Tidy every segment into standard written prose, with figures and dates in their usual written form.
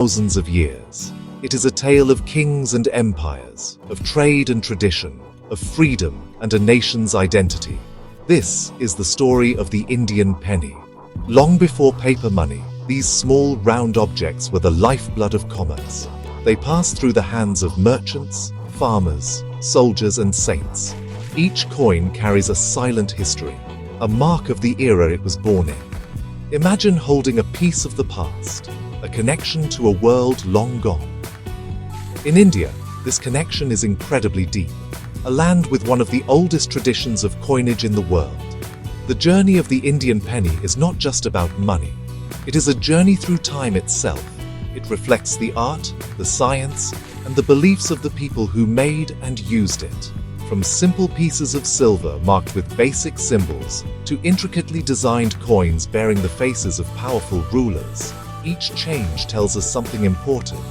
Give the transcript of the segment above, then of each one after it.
thousands of years. It is a tale of kings and empires, of trade and tradition, of freedom and a nation's identity. This is the story of the Indian penny. Long before paper money, these small round objects were the lifeblood of commerce. They passed through the hands of merchants, farmers, soldiers and saints. Each coin carries a silent history, a mark of the era it was born in. Imagine holding a piece of the past, a connection to a world long gone. In India, this connection is incredibly deep, a land with one of the oldest traditions of coinage in the world. The journey of the Indian penny is not just about money. It is a journey through time itself. It reflects the art, the science, and the beliefs of the people who made and used it. From simple pieces of silver marked with basic symbols to intricately designed coins bearing the faces of powerful rulers, each change tells us something important.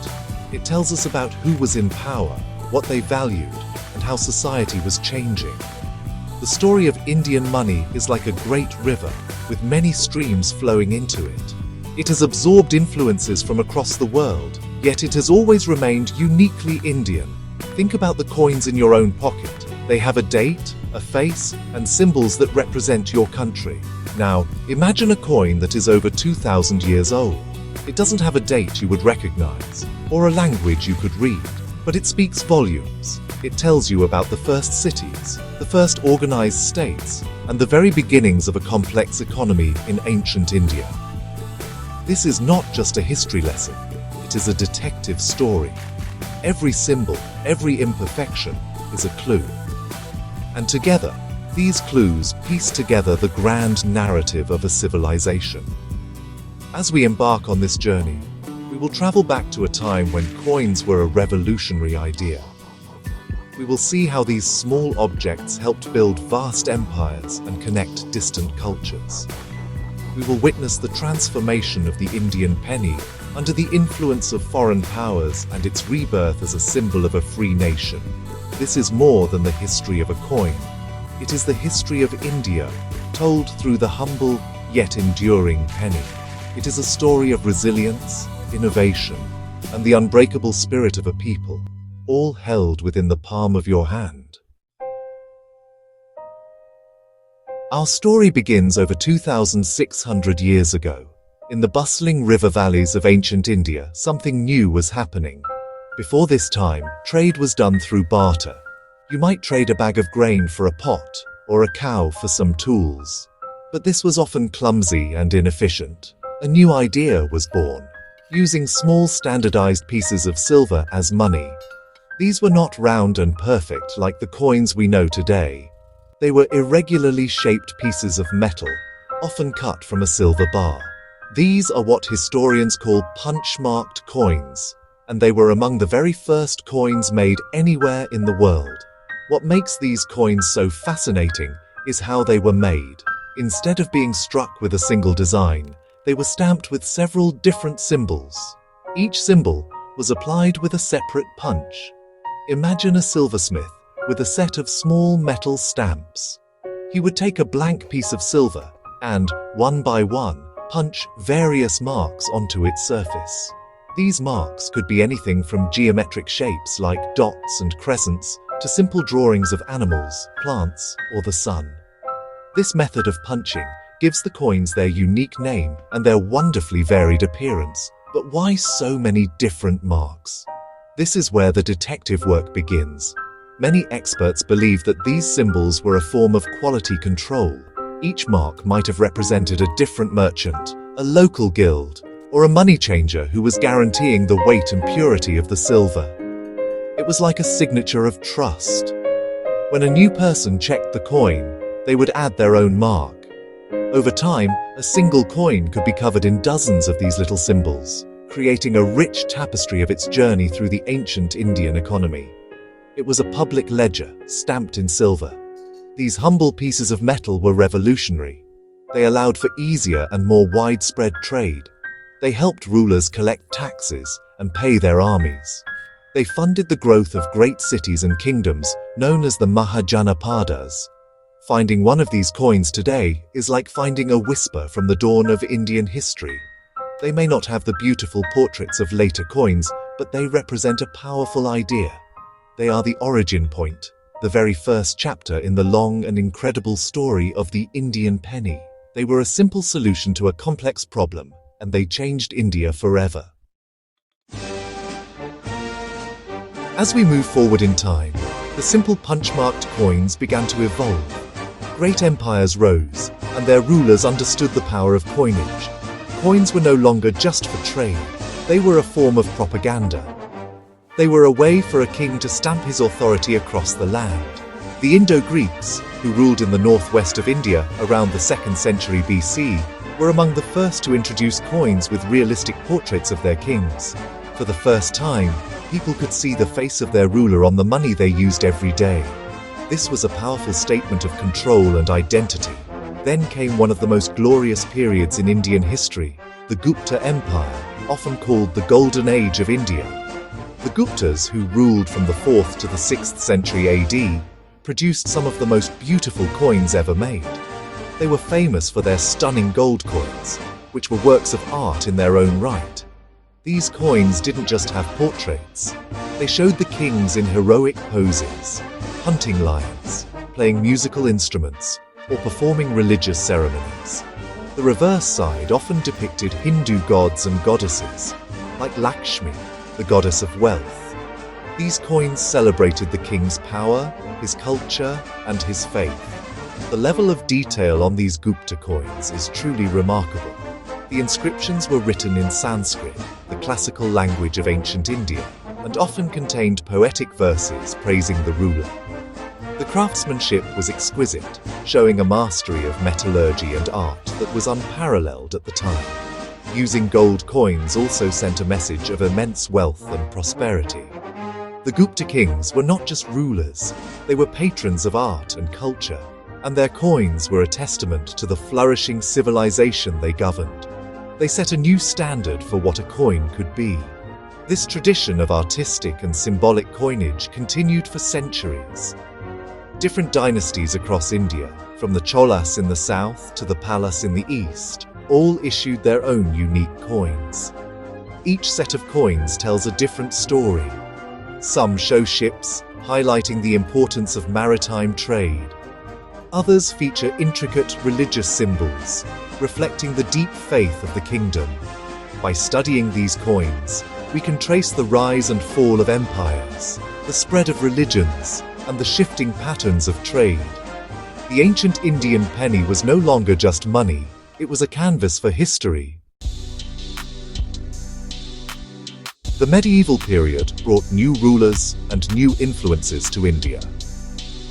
It tells us about who was in power, what they valued, and how society was changing. The story of Indian money is like a great river, with many streams flowing into it. It has absorbed influences from across the world, yet it has always remained uniquely Indian. Think about the coins in your own pocket. They have a date, a face, and symbols that represent your country. Now, imagine a coin that is over 2,000 years old. It doesn't have a date you would recognize, or a language you could read, but it speaks volumes. It tells you about the first cities, the first organized states, and the very beginnings of a complex economy in ancient India. This is not just a history lesson, it is a detective story. Every symbol, every imperfection is a clue. And together, these clues piece together the grand narrative of a civilization. As we embark on this journey, we will travel back to a time when coins were a revolutionary idea. We will see how these small objects helped build vast empires and connect distant cultures. We will witness the transformation of the Indian penny under the influence of foreign powers and its rebirth as a symbol of a free nation. This is more than the history of a coin. It is the history of India, told through the humble yet enduring penny. It is a story of resilience, innovation, and the unbreakable spirit of a people, all held within the palm of your hand. Our story begins over 2,600 years ago. In the bustling river valleys of ancient India, something new was happening. Before this time, trade was done through barter. You might trade a bag of grain for a pot, or a cow for some tools. But this was often clumsy and inefficient. A new idea was born, using small standardized pieces of silver as money. These were not round and perfect like the coins we know today. They were irregularly shaped pieces of metal, often cut from a silver bar. These are what historians call punch-marked coins, and they were among the very first coins made anywhere in the world. What makes these coins so fascinating is how they were made. Instead of being struck with a single design, they were stamped with several different symbols. Each symbol was applied with a separate punch. Imagine a silversmith with a set of small metal stamps. He would take a blank piece of silver and, one by one, punch various marks onto its surface. These marks could be anything from geometric shapes like dots and crescents to simple drawings of animals, plants, or the sun. This method of punching gives the coins their unique name and their wonderfully varied appearance. But why so many different marks? This is where the detective work begins. Many experts believe that these symbols were a form of quality control. Each mark might have represented a different merchant, a local guild, or a money changer who was guaranteeing the weight and purity of the silver. It was like a signature of trust. When a new person checked the coin, they would add their own mark. Over time, a single coin could be covered in dozens of these little symbols, creating a rich tapestry of its journey through the ancient Indian economy. It was a public ledger, stamped in silver. These humble pieces of metal were revolutionary. They allowed for easier and more widespread trade. They helped rulers collect taxes and pay their armies. They funded the growth of great cities and kingdoms known as the Mahajanapadas. Finding one of these coins today is like finding a whisper from the dawn of Indian history. They may not have the beautiful portraits of later coins, but they represent a powerful idea. They are the origin point, the very first chapter in the long and incredible story of the Indian penny. They were a simple solution to a complex problem, and they changed India forever. As we move forward in time, the simple punch-marked coins began to evolve. Great empires rose, and their rulers understood the power of coinage. Coins were no longer just for trade, they were a form of propaganda. They were a way for a king to stamp his authority across the land. The Indo-Greeks, who ruled in the northwest of India around the 2nd century BC, were among the first to introduce coins with realistic portraits of their kings. For the first time, people could see the face of their ruler on the money they used every day. This was a powerful statement of control and identity. Then came one of the most glorious periods in Indian history, the Gupta Empire, often called the Golden Age of India. The Guptas, who ruled from the 4th to the 6th century AD, produced some of the most beautiful coins ever made. They were famous for their stunning gold coins, which were works of art in their own right. These coins didn't just have portraits. They showed the kings in heroic poses, hunting lions, playing musical instruments, or performing religious ceremonies. The reverse side often depicted Hindu gods and goddesses, like Lakshmi, the goddess of wealth. These coins celebrated the king's power, his culture, and his faith. The level of detail on these Gupta coins is truly remarkable. The inscriptions were written in Sanskrit, the classical language of ancient India, and often contained poetic verses praising the ruler. The craftsmanship was exquisite, showing a mastery of metallurgy and art that was unparalleled at the time. Using gold coins also sent a message of immense wealth and prosperity. The Gupta kings were not just rulers, they were patrons of art and culture, and their coins were a testament to the flourishing civilization they governed. They set a new standard for what a coin could be. This tradition of artistic and symbolic coinage continued for centuries. Different dynasties across India, from the Cholas in the south to the Palas in the east, all issued their own unique coins. Each set of coins tells a different story. Some show ships, highlighting the importance of maritime trade. Others feature intricate religious symbols, reflecting the deep faith of the kingdom. By studying these coins, we can trace the rise and fall of empires, the spread of religions, and the shifting patterns of trade. The ancient Indian penny was no longer just money, it was a canvas for history. The medieval period brought new rulers and new influences to India.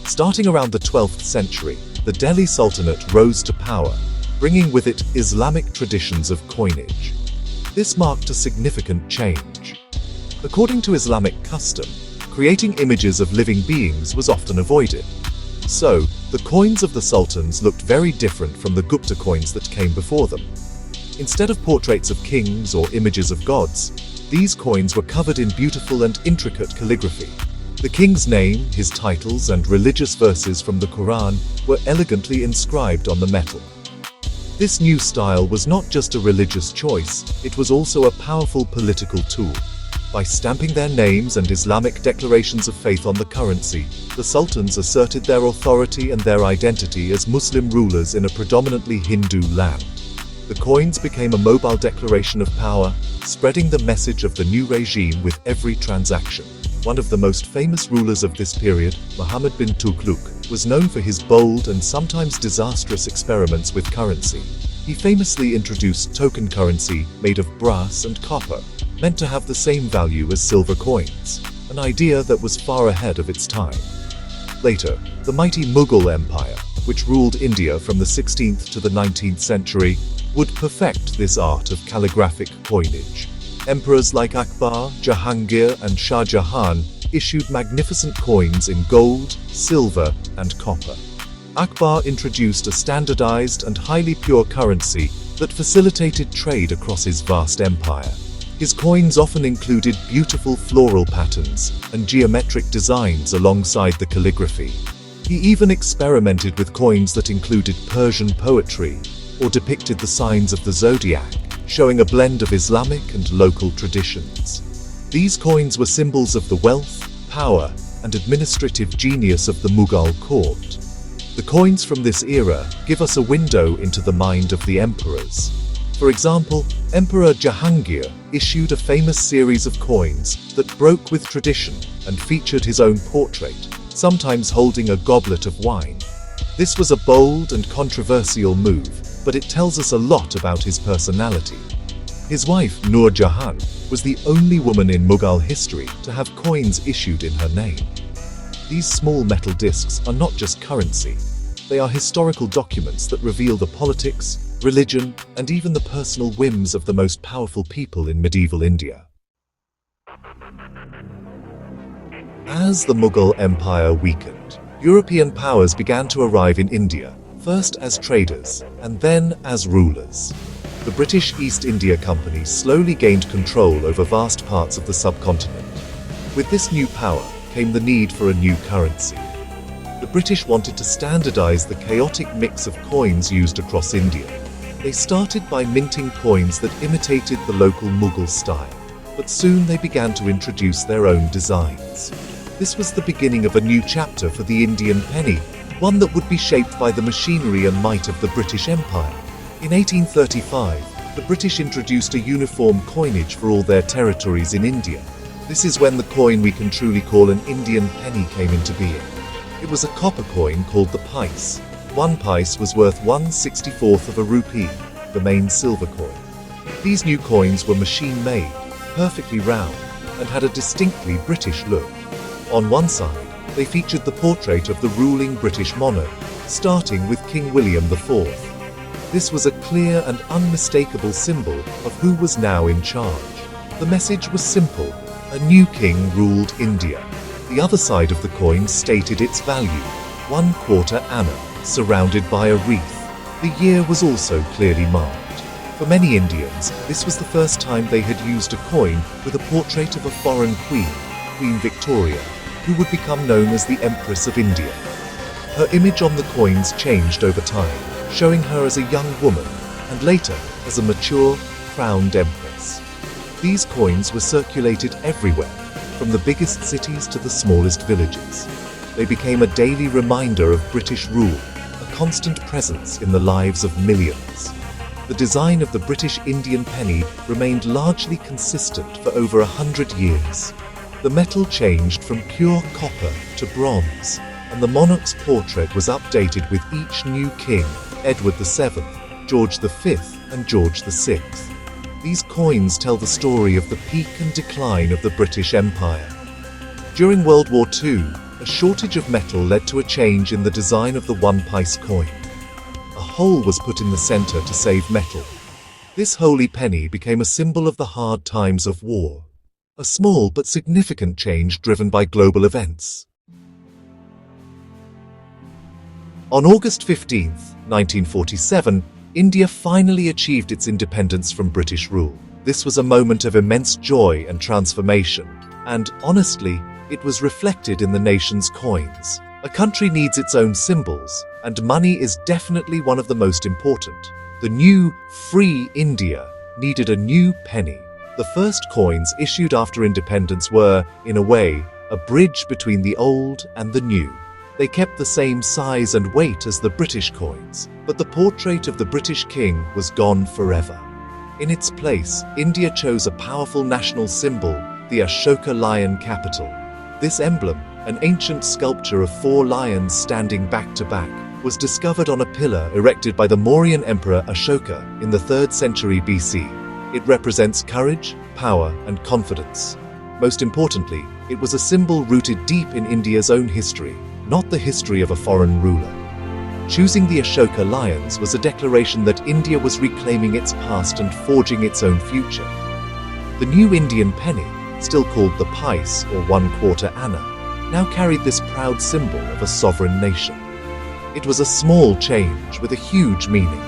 Starting around the 12th century, the Delhi Sultanate rose to power, bringing with it Islamic traditions of coinage. This marked a significant change. According to Islamic custom, creating images of living beings was often avoided. So, the coins of the sultans looked very different from the Gupta coins that came before them. Instead of portraits of kings or images of gods, these coins were covered in beautiful and intricate calligraphy. The king's name, his titles, and religious verses from the Quran were elegantly inscribed on the metal. This new style was not just a religious choice, it was also a powerful political tool. By stamping their names and Islamic declarations of faith on the currency, the sultans asserted their authority and their identity as Muslim rulers in a predominantly Hindu land. The coins became a mobile declaration of power, spreading the message of the new regime with every transaction. One of the most famous rulers of this period, Muhammad bin Tughlaq, was known for his bold and sometimes disastrous experiments with currency. He famously introduced token currency made of brass and copper, meant to have the same value as silver coins, an idea that was far ahead of its time. Later, the mighty Mughal Empire, which ruled India from the 16th to the 19th century, would perfect this art of calligraphic coinage. Emperors like Akbar, Jahangir, and Shah Jahan issued magnificent coins in gold, silver, and copper. Akbar introduced a standardized and highly pure currency that facilitated trade across his vast empire. His coins often included beautiful floral patterns and geometric designs alongside the calligraphy. He even experimented with coins that included Persian poetry or depicted the signs of the zodiac, showing a blend of Islamic and local traditions. These coins were symbols of the wealth, power, and administrative genius of the Mughal court. The coins from this era give us a window into the mind of the emperors. For example, Emperor Jahangir issued a famous series of coins that broke with tradition and featured his own portrait, sometimes holding a goblet of wine. This was a bold and controversial move, but it tells us a lot about his personality. His wife, Nur Jahan, was the only woman in Mughal history to have coins issued in her name. These small metal discs are not just currency. They are historical documents that reveal the politics, religion, and even the personal whims of the most powerful people in medieval India. As the Mughal Empire weakened, European powers began to arrive in India, first as traders and then as rulers. The British East India Company slowly gained control over vast parts of the subcontinent. With this new power came the need for a new currency. The British wanted to standardize the chaotic mix of coins used across India. They started by minting coins that imitated the local Mughal style, but soon they began to introduce their own designs. This was the beginning of a new chapter for the Indian penny, one that would be shaped by the machinery and might of the British Empire. In 1835, the British introduced a uniform coinage for all their territories in India. This is when the coin we can truly call an Indian penny came into being. It was a copper coin called the pice. One pice was worth 1/64th of a rupee, the main silver coin. These new coins were machine-made, perfectly round, and had a distinctly British look. On one side, they featured the portrait of the ruling British monarch, starting with King William IV. This was a clear and unmistakable symbol of who was now in charge. The message was simple: a new king ruled India. The other side of the coin stated its value, 1/4 anna, surrounded by a wreath. The year was also clearly marked. For many Indians, this was the first time they had used a coin with a portrait of a foreign queen, Queen Victoria, who would become known as the Empress of India. Her image on the coins changed over time, showing her as a young woman and later as a mature, crowned empress. These coins were circulated everywhere, from the biggest cities to the smallest villages. They became a daily reminder of British rule, a constant presence in the lives of millions. The design of the British Indian penny remained largely consistent for over 100 years. The metal changed from pure copper to bronze, and the monarch's portrait was updated with each new king: Edward VII, George V, and George VI. These coins tell the story of the peak and decline of the British Empire. During World War II, a shortage of metal led to a change in the design of the one-pice coin. A hole was put in the center to save metal. This holy penny became a symbol of the hard times of war. A small but significant change driven by global events. On August 15, 1947, India finally achieved its independence from British rule. This was a moment of immense joy and transformation, and honestly, it was reflected in the nation's coins. A country needs its own symbols, and money is definitely one of the most important. The new, free India needed a new penny. The first coins issued after independence were, in a way, a bridge between the old and the new. They kept the same size and weight as the British coins, but the portrait of the British king was gone forever. In its place, India chose a powerful national symbol, the Ashoka lion capital. This emblem, an ancient sculpture of 4 lions standing back to back, was discovered on a pillar erected by the Mauryan emperor Ashoka in the 3rd century BC. It represents courage, power, and confidence. Most importantly, it was a symbol rooted deep in India's own history, not the history of a foreign ruler. Choosing the Ashoka lions was a declaration that India was reclaiming its past and forging its own future. The new Indian penny, still called the pice or 1/4 anna, now carried this proud symbol of a sovereign nation. It was a small change with a huge meaning.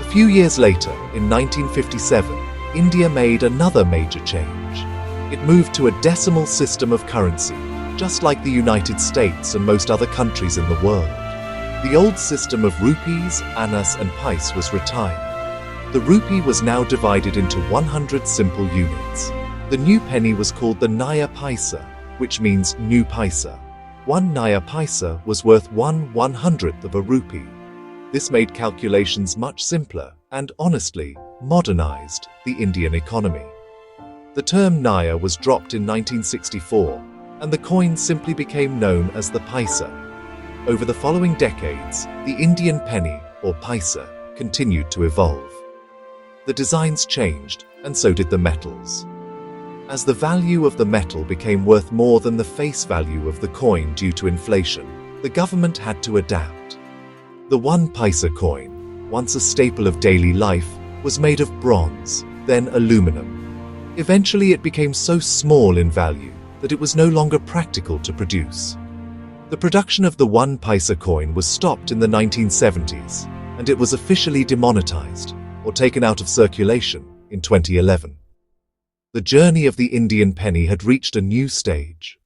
A few years later, in 1957, India made another major change. It moved to a decimal system of currency, just like the United States and most other countries in the world. The old system of rupees, annas, and pice was retired. The rupee was now divided into 100 simple units. The new penny was called the Naya Paisa, which means new paisa. One Naya Paisa was worth 1/100th of a rupee. This made calculations much simpler and, honestly, modernized the Indian economy. The term Naya was dropped in 1964, and the coin simply became known as the paisa. Over the following decades, the Indian penny, or paisa, continued to evolve. The designs changed, and so did the metals. As the value of the metal became worth more than the face value of the coin due to inflation, the government had to adapt. The 1 paisa coin, once a staple of daily life, was made of bronze, then aluminum. Eventually it became so small in value that it was no longer practical to produce. The production of the 1 paisa coin was stopped in the 1970s, and it was officially demonetized, or taken out of circulation, in 2011. The journey of the Indian penny had reached a new stage.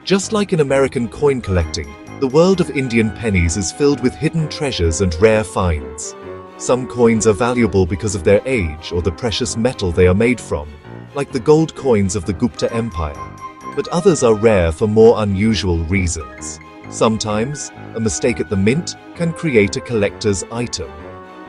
Just like in American coin collecting, the world of Indian pennies is filled with hidden treasures and rare finds. Some coins are valuable because of their age or the precious metal they are made from, like the gold coins of the Gupta Empire, but others are rare for more unusual reasons. Sometimes, a mistake at the mint can create a collector's item.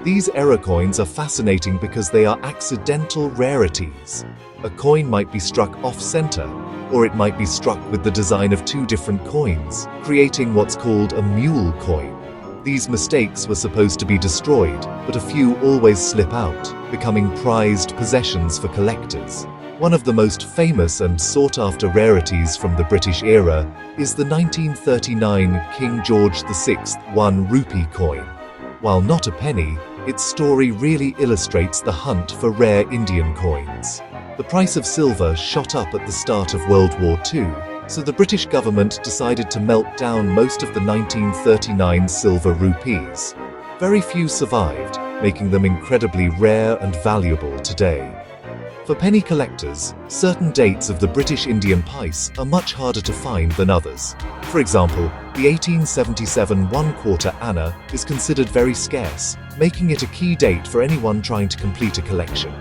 These error coins are fascinating because they are accidental rarities. A coin might be struck off-center, or it might be struck with the design of 2 different coins, creating what's called a mule coin. These mistakes were supposed to be destroyed, but a few always slip out, becoming prized possessions for collectors. One of the most famous and sought-after rarities from the British era is the 1939 King George VI 1 rupee coin. While not a penny, its story really illustrates the hunt for rare Indian coins. The price of silver shot up at the start of World War II, so the British government decided to melt down most of the 1939 silver rupees. Very few survived, making them incredibly rare and valuable today. For penny collectors, certain dates of the British Indian pice are much harder to find than others. For example, the 1877 1/4 anna is considered very scarce, making it a key date for anyone trying to complete a collection.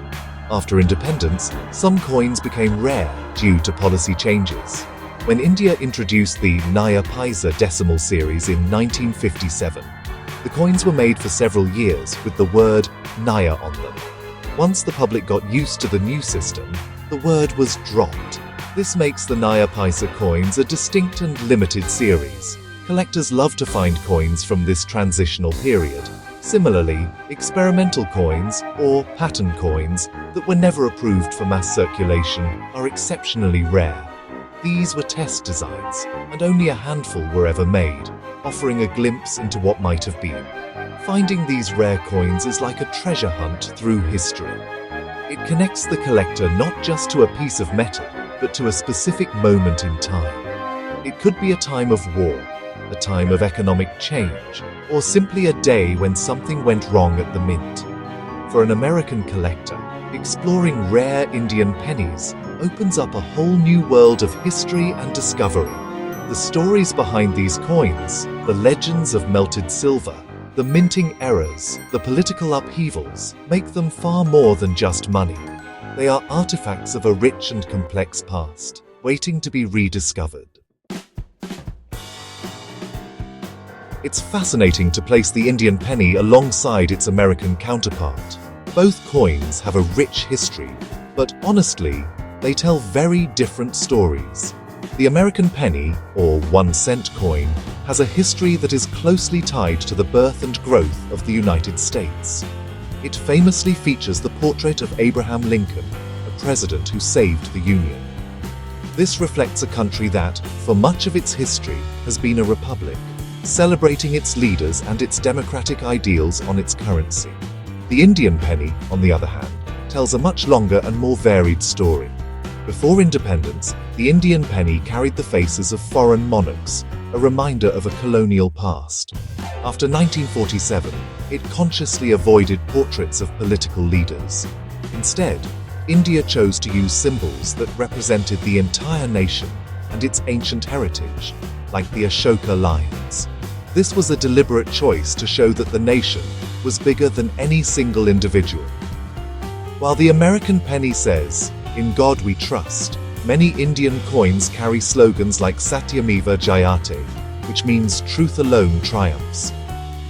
After independence, some coins became rare due to policy changes. When India introduced the Naya Paisa decimal series in 1957, the coins were made for several years with the word Naya on them. Once the public got used to the new system, the word was dropped. This makes the Naya Paisa coins a distinct and limited series. Collectors love to find coins from this transitional period. Similarly, experimental coins, or pattern coins, that were never approved for mass circulation are exceptionally rare. These were test designs, and only a handful were ever made, offering a glimpse into what might have been. Finding these rare coins is like a treasure hunt through history. It connects the collector not just to a piece of metal, but to a specific moment in time. It could be a time of war, a time of economic change, or simply a day when something went wrong at the mint. For an American collector, exploring rare Indian pennies opens up a whole new world of history and discovery. The stories behind these coins, the legends of melted silver, the minting errors, the political upheavals, make them far more than just money. They are artifacts of a rich and complex past, waiting to be rediscovered. It's fascinating to place the Indian penny alongside its American counterpart. Both coins have a rich history, but honestly, they tell very different stories. The American penny, or 1-cent coin, has a history that is closely tied to the birth and growth of the United States. It famously features the portrait of Abraham Lincoln, a president who saved the Union. This reflects a country that, for much of its history, has been a republic, celebrating its leaders and its democratic ideals on its currency. The Indian penny, on the other hand, tells a much longer and more varied story. Before independence, the Indian penny carried the faces of foreign monarchs, a reminder of a colonial past. After 1947, it consciously avoided portraits of political leaders. Instead, India chose to use symbols that represented the entire nation and its ancient heritage, like the Ashoka lions. This was a deliberate choice to show that the nation was bigger than any single individual. While the American penny says, "In God we trust," many Indian coins carry slogans like Satyameva Jayate, which means truth alone triumphs.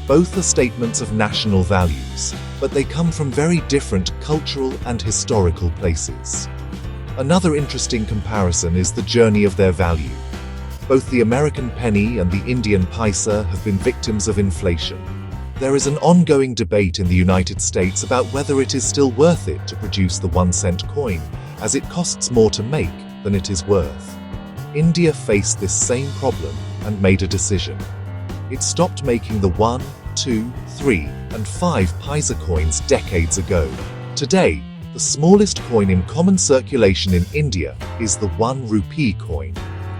Both are statements of national values, but they come from very different cultural and historical places. Another interesting comparison is the journey of their value. Both the American penny and the Indian paisa have been victims of inflation. There is an ongoing debate in the United States about whether it is still worth it to produce the 1-cent coin, as it costs more to make than it is worth. India faced this same problem and made a decision. It stopped making the 1, 2, 3, and 5 paisa coins decades ago. Today, the smallest coin in common circulation in India is the 1 rupee coin.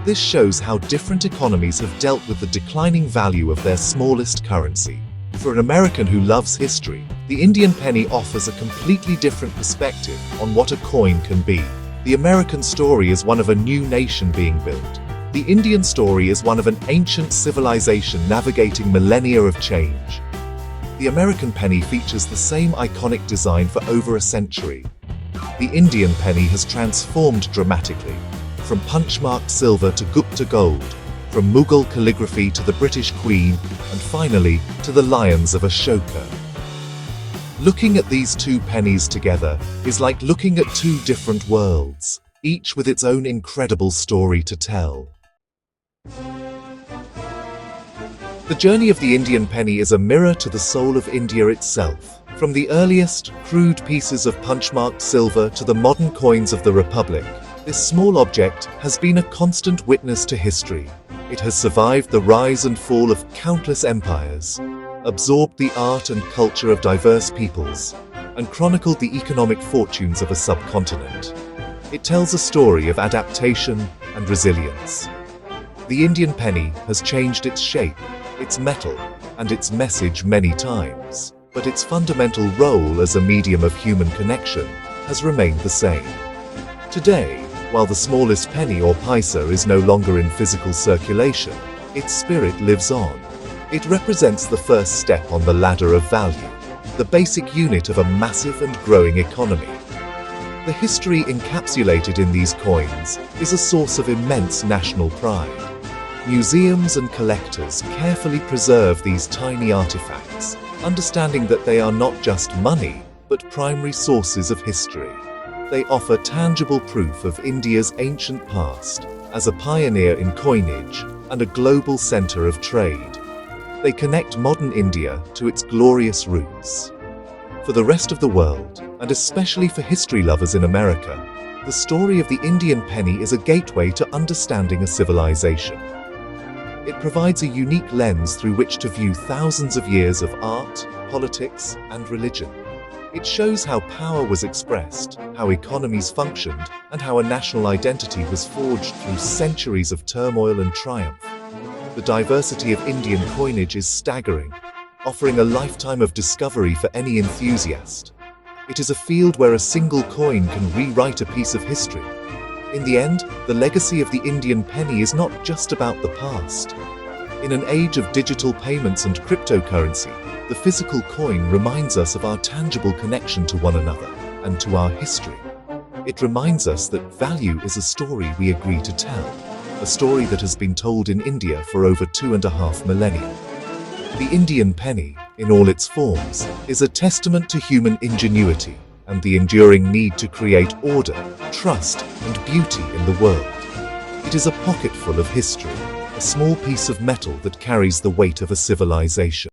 This shows how different economies have dealt with the declining value of their smallest currency. For an American who loves history, the Indian penny offers a completely different perspective on what a coin can be. The American story is one of a new nation being built. The Indian story is one of an ancient civilization navigating millennia of change. The American penny features the same iconic design for over a century. The Indian penny has transformed dramatically, from punchmarked silver to Gupta gold, from Mughal calligraphy to the British Queen, and finally to the lions of Ashoka. Looking at these two pennies together is like looking at two different worlds, each with its own incredible story to tell. The journey of the Indian penny is a mirror to the soul of India itself. From the earliest, crude pieces of punchmarked silver to the modern coins of the Republic, this small object has been a constant witness to history. It has survived the rise and fall of countless empires, absorbed the art and culture of diverse peoples, and chronicled the economic fortunes of a subcontinent. It tells a story of adaptation and resilience. The Indian penny has changed its shape, its metal, and its message many times, but its fundamental role as a medium of human connection has remained the same. Today, while the smallest penny or paisa is no longer in physical circulation, its spirit lives on. It represents the first step on the ladder of value, the basic unit of a massive and growing economy. The history encapsulated in these coins is a source of immense national pride. Museums and collectors carefully preserve these tiny artifacts, understanding that they are not just money, but primary sources of history. They offer tangible proof of India's ancient past as a pioneer in coinage and a global center of trade. They connect modern India to its glorious roots. For the rest of the world, and especially for history lovers in America, the story of the Indian penny is a gateway to understanding a civilization. It provides a unique lens through which to view thousands of years of art, politics, and religion. It shows how power was expressed, how economies functioned, and how a national identity was forged through centuries of turmoil and triumph. The diversity of Indian coinage is staggering, offering a lifetime of discovery for any enthusiast. It is a field where a single coin can rewrite a piece of history. In the end, the legacy of the Indian penny is not just about the past. In an age of digital payments and cryptocurrency, the physical coin reminds us of our tangible connection to one another and to our history. It reminds us that value is a story we agree to tell, a story that has been told in India for over 2.5 millennia. The Indian penny, in all its forms, is a testament to human ingenuity and the enduring need to create order, trust, and beauty in the world. It is a pocketful of history, a small piece of metal that carries the weight of a civilization.